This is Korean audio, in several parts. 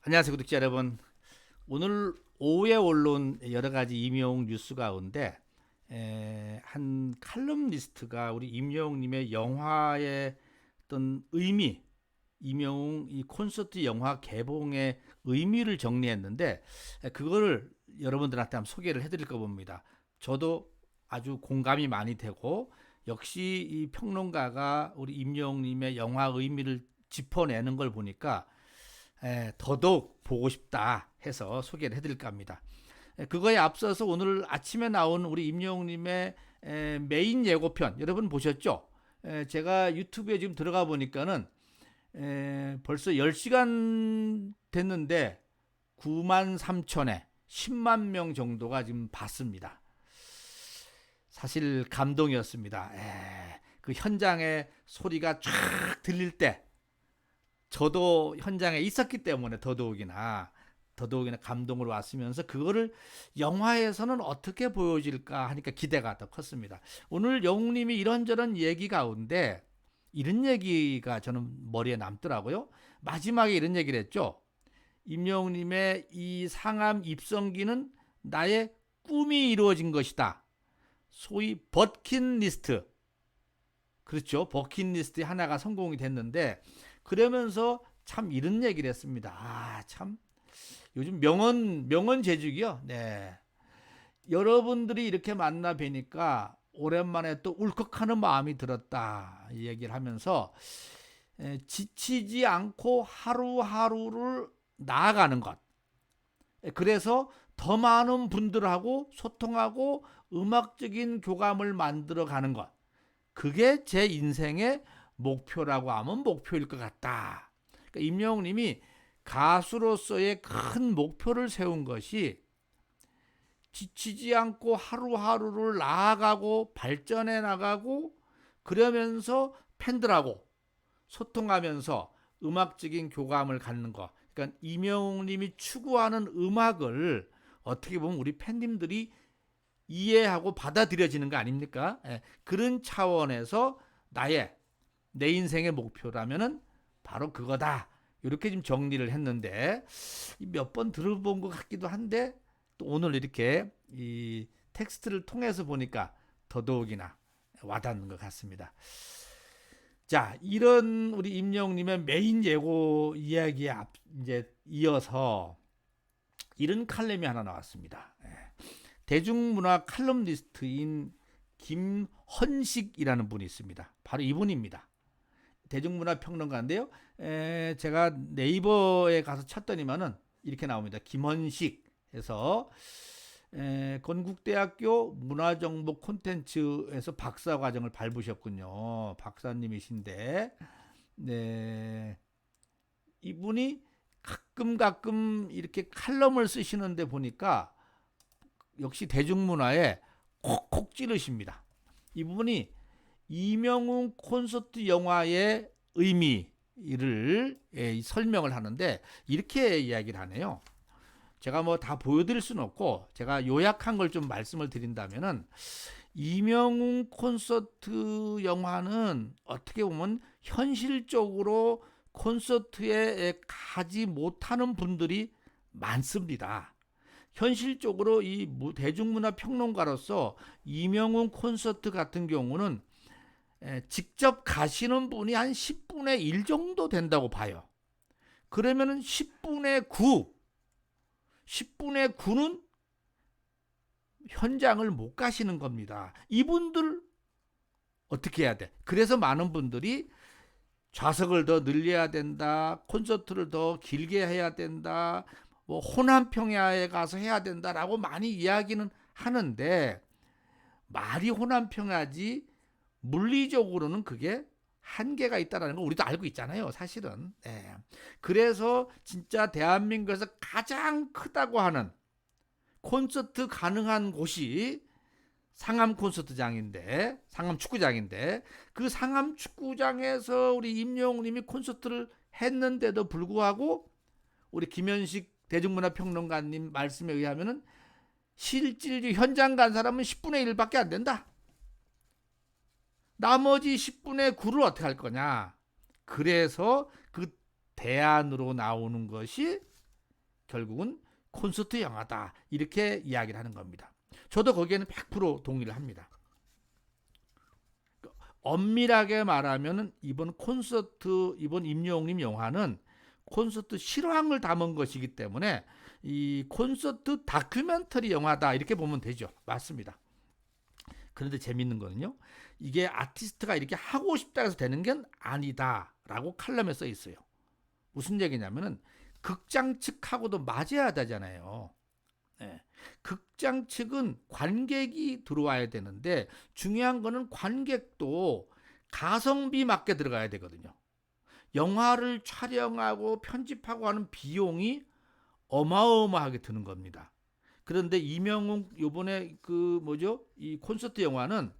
안녕하세요, 구독자 여러분. 오늘 오후에 올라온 여러 가지 임영웅 뉴스 가운데 한 칼럼니스트가 우리 임영웅님의 영화의 어떤 의미, 임영웅 이 콘서트 영화 개봉의 의미를 정리했는데 그거를 여러분들한테 한번 소개를 해드릴까 봅니다. 저도 아주 공감이 많이 되고 역시 이 평론가가 우리 임영웅님의 영화 의미를 짚어내는 걸 보니까 더더욱 보고 싶다 해서 소개를 해드릴까 합니다. 그거에 앞서서 오늘 아침에 나온 우리 임영웅님의 메인 예고편 여러분 보셨죠? 제가 유튜브에 지금 들어가 보니까는 벌써 10시간 됐는데 9만 3천에 10만 명 정도가 지금 봤습니다. 사실 감동이었습니다. 그 현장의 소리가 쫙 들릴 때 저도 현장에 있었기 때문에 더더욱이나 감동으로 왔으면서 그거를 영화에서는 어떻게 보여질까 하니까 기대가 더 컸습니다. 오늘 영웅님이 이런저런 얘기 가운데 이런 얘기가 저는 머리에 남더라고요. 마지막에 이런 얘기를 했죠. 임영웅님의 이 상암 입성기는 나의 꿈이 이루어진 것이다. 소위 버킷리스트. 그렇죠. 버킷리스트 하나가 성공이 됐는데 그러면서 참 이런 얘기를 했습니다. 참 요즘 명언 제주기요. 네. 여러분들이 이렇게 만나 뵈니까 오랜만에 또 울컥하는 마음이 들었다. 이 얘기를 하면서 지치지 않고 하루하루를 나아가는 것. 그래서 더 많은 분들하고 소통하고 음악적인 교감을 만들어 가는 것. 그게 제 인생의 목표라고 하면 목표일 것 같다. 그러니까 임영웅님이 가수로서의 큰 목표를 세운 것이 지치지 않고 하루하루를 나아가고 발전해 나가고 그러면서 팬들하고 소통하면서 음악적인 교감을 갖는 거. 그러니까 임영웅님이 추구하는 음악을 어떻게 보면 우리 팬님들이 이해하고 받아들여지는 거 아닙니까? 그런 차원에서 내 인생의 목표라면은 바로 그거다. 이렇게 좀 정리를 했는데 몇 번 들어본 것 같기도 한데 또 오늘 이렇게 이 텍스트를 통해서 보니까 더더욱이나 와닿는 것 같습니다. 자, 이런 우리 임영웅님의 메인 예고 이야기에 이제 이어서 이런 칼럼이 하나 나왔습니다. 대중문화 칼럼니스트인 김헌식이라는 분이 있습니다. 바로 이분입니다. 대중문화 평론가인데요. 제가 네이버에 가서 찾더니만은 이렇게 나옵니다. 김헌식 해서 건국대학교 문화정보 콘텐츠에서 박사 과정을 밟으셨군요. 박사님이신데, 네, 이분이 가끔 이렇게 칼럼을 쓰시는데 보니까 역시 대중문화에 콕콕 찌르십니다. 이분이 이명웅 콘서트 영화의 의미를 설명을 하는데 이렇게 이야기를 하네요. 제가 뭐 다 보여드릴 수는 없고 제가 요약한 걸 좀 말씀을 드린다면은 이명웅 콘서트 영화는 어떻게 보면 현실적으로 콘서트에 가지 못하는 분들이 많습니다. 현실적으로 이 대중문화 평론가로서 이명웅 콘서트 같은 경우는 직접 가시는 분이 한 10분의 1 정도 된다고 봐요. 그러면은 10분의 9는 현장을 못 가시는 겁니다. 이분들 어떻게 해야 돼? 그래서 많은 분들이 좌석을 더 늘려야 된다. 콘서트를 더 길게 해야 된다. 뭐 호남 평야에 가서 해야 된다라고 많이 이야기는 하는데 말이 호남 평야지 물리적으로는 그게 한계가 있다는 걸 우리도 알고 있잖아요, 사실은. 네. 그래서 진짜 대한민국에서 가장 크다고 하는 콘서트 가능한 곳이 상암 콘서트장인데, 상암 축구장인데, 그 상암 축구장에서 우리 임영웅님이 콘서트를 했는데도 불구하고 우리 김현식 대중문화평론가님 말씀에 의하면은 실질적 현장 간 사람은 10분의 1밖에 안 된다. 나머지 10분의 9를 어떻게 할 거냐. 그래서 그 대안으로 나오는 것이 결국은 콘서트 영화다 이렇게 이야기를 하는 겁니다. 저도 거기에는 100% 동의를 합니다. 엄밀하게 말하면 이번 임영웅님 영화는 콘서트 실황을 담은 것이기 때문에 이 콘서트 다큐멘터리 영화다 이렇게 보면 되죠. 맞습니다. 그런데 재밌는 거는요, 이게 아티스트가 이렇게 하고 싶다 해서 되는 게 아니다라고 칼럼에 써 있어요. 무슨 얘기냐면은 극장 측하고도 맞아야 되잖아요. 네. 극장 측은 관객이 들어와야 되는데 중요한 거는 관객도 가성비 맞게 들어가야 되거든요. 영화를 촬영하고 편집하고 하는 비용이 어마어마하게 드는 겁니다. 그런데 이명웅 요번에 이 콘서트 영화는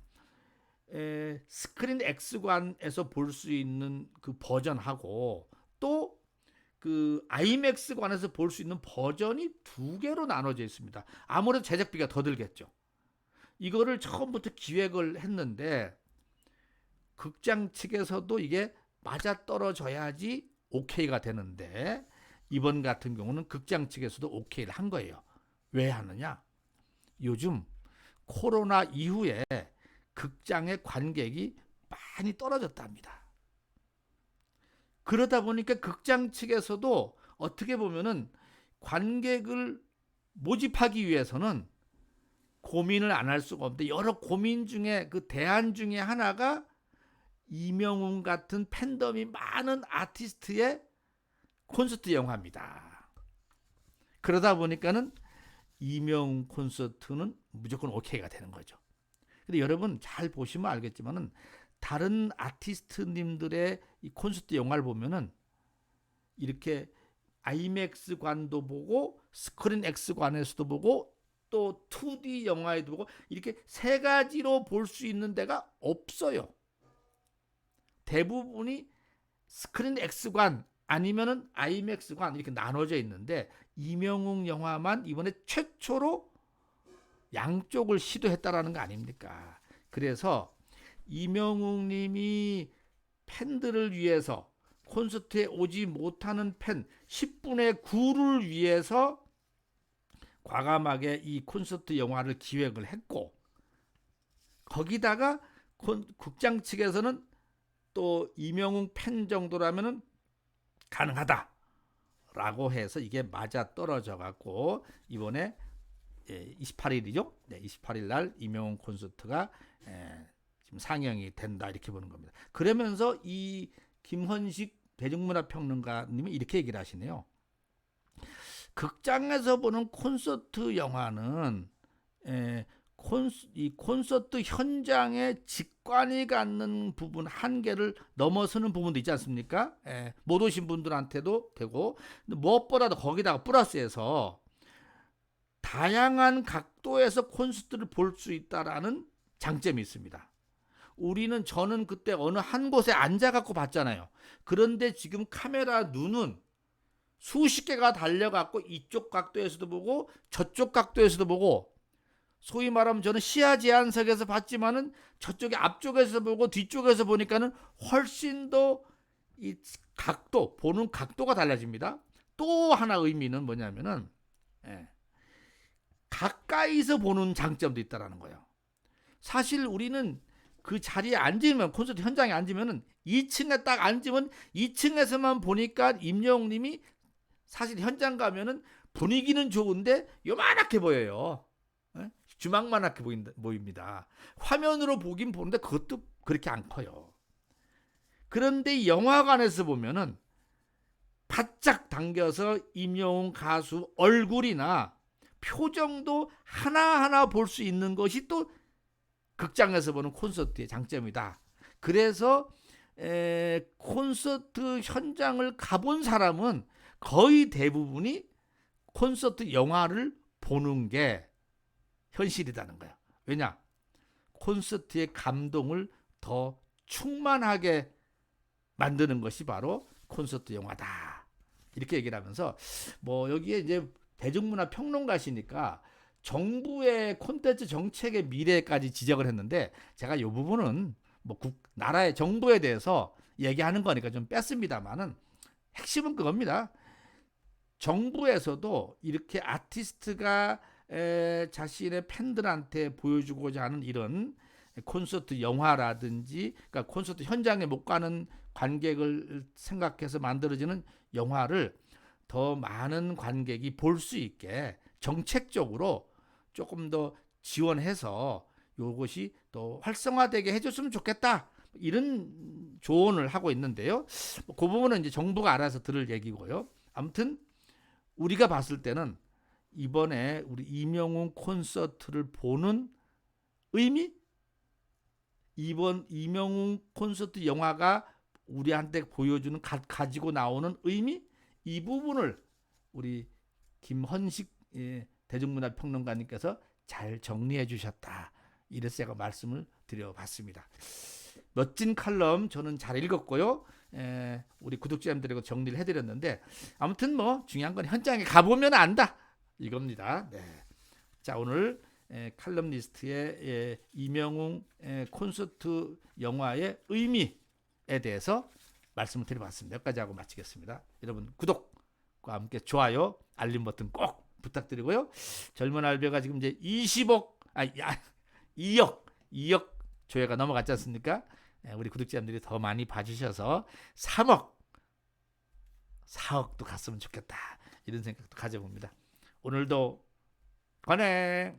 스크린 X관에서 볼 수 있는 그 버전하고 또 그 아이맥스관에서 볼 수 있는 버전이 두 개로 나눠져 있습니다. 아무래도 제작비가 더 들겠죠. 이거를 처음부터 기획을 했는데 극장 측에서도 이게 맞아떨어져야지 오케이가 되는데 이번 같은 경우는 극장 측에서도 오케이를 한 거예요. 왜 하느냐? 요즘 코로나 이후에 극장의 관객이 많이 떨어졌답니다. 그러다 보니까 극장 측에서도 어떻게 보면은 관객을 모집하기 위해서는 고민을 안 할 수가 없는데 여러 고민 중에 그 대안 중에 하나가 이명웅 같은 팬덤이 많은 아티스트의 콘서트 영화입니다. 그러다 보니까는 이명웅 콘서트는 무조건 오케이가 되는 거죠. 근데 여러분 잘 보시면 알겠지만은 다른 아티스트님들의 이 콘서트 영화를 보면은 이렇게 아이맥스 관도 보고 스크린 X 관에서도 보고 또 2D 영화에도 보고 이렇게 세 가지로 볼 수 있는 데가 없어요. 대부분이 스크린 X관 아니면은 아이맥스관 이렇게 나눠져 있는데 이명웅 영화만 이번에 최초로 양쪽을 시도했다라는 거 아닙니까? 그래서 이명웅 님이 팬들을 위해서 콘서트에 오지 못하는 팬 10분의 9를 위해서 과감하게 이 콘서트 영화를 기획을 했고 거기다가 극장 측에서는 또 이명웅 팬 정도라면은 가능하다라고 해서 이게 맞아 떨어져 갖고 이번에 28일이죠. 네, 28일 날 이명웅 콘서트가 지금 상영이 된다 이렇게 보는 겁니다. 그러면서 이 김헌식 대중문화평론가님이 이렇게 얘기를 하시네요. 극장에서 보는 콘서트 영화는 이 콘서트 현장의 직관이 갖는 부분 한계를 넘어서는 부분도 있지 않습니까? 못 오신 분들한테도 되고 무엇보다도 거기다가 플러스해서 다양한 각도에서 콘서트를 볼 수 있다라는 장점이 있습니다. 저는 그때 어느 한 곳에 앉아갖고 봤잖아요. 그런데 지금 카메라 눈은 수십 개가 달려갖고 이쪽 각도에서도 보고 저쪽 각도에서도 보고 소위 말하면 저는 시야 제한석에서 봤지만은 저쪽에 앞쪽에서 보고 뒤쪽에서 보니까는 훨씬 더 이 각도 보는 각도가 달라집니다. 또 하나 의미는 뭐냐면은 가까이서 보는 장점도 있다라는 거예요. 사실 우리는 그 자리에 앉으면 콘서트 현장에 앉으면은 2층에 딱 앉으면 2층에서만 보니까 임영웅님이 사실 현장 가면은 분위기는 좋은데 요만하게 보여요. 주막만하게 보입니다. 화면으로 보긴 보는데 그것도 그렇게 안 커요. 그런데 영화관에서 보면은 바짝 당겨서 임영웅 가수 얼굴이나 표정도 하나하나 볼 수 있는 것이 또 극장에서 보는 콘서트의 장점이다. 그래서 콘서트 현장을 가본 사람은 거의 대부분이 콘서트 영화를 보는 게 현실이라는 거예요. 왜냐? 콘서트의 감동을 더 충만하게 만드는 것이 바로 콘서트 영화다. 이렇게 얘기를 하면서 여기에 이제 대중문화 평론가시니까 정부의 콘텐츠 정책의 미래까지 지적을 했는데 제가 이 부분은 나라의 정부에 대해서 얘기하는 거니까 좀 뺐습니다만은 핵심은 그겁니다. 정부에서도 이렇게 아티스트가 자신의 팬들한테 보여주고자 하는 이런 콘서트 영화라든지, 그러니까 콘서트 현장에 못 가는 관객을 생각해서 만들어지는 영화를 더 많은 관객이 볼 수 있게 정책적으로 조금 더 지원해서 이것이 또 활성화되게 해줬으면 좋겠다, 이런 조언을 하고 있는데요. 그 부분은 이제 정부가 알아서 들을 얘기고요. 아무튼 우리가 봤을 때는 이번에 우리 임영웅 콘서트를 보는 의미, 이번 임영웅 콘서트 영화가 우리한테 보여주는 가지고 나오는 의미, 이 부분을 우리 김헌식 대중문화평론가님께서 잘 정리해 주셨다, 이래서 제가 말씀을 드려봤습니다. 멋진 칼럼 저는 잘 읽었고요. 우리 구독자님들에게 정리를 해드렸는데, 아무튼 뭐 중요한 건 현장에 가보면 안다, 이겁니다. 네. 자, 오늘 칼럼니스트의 임영웅 콘서트 영화의 의미에 대해서 말씀을 드려봤습니다. 여기까지 하고 마치겠습니다. 여러분 구독과 함께 좋아요, 알림 버튼 꼭 부탁드리고요. 젊은 알베가 지금 이제 2억 조회가 넘어갔지 않습니까? 우리 구독자님들이 더 많이 봐주셔서 3억, 4억도 갔으면 좋겠다, 이런 생각도 가져봅니다. 오늘도 관행.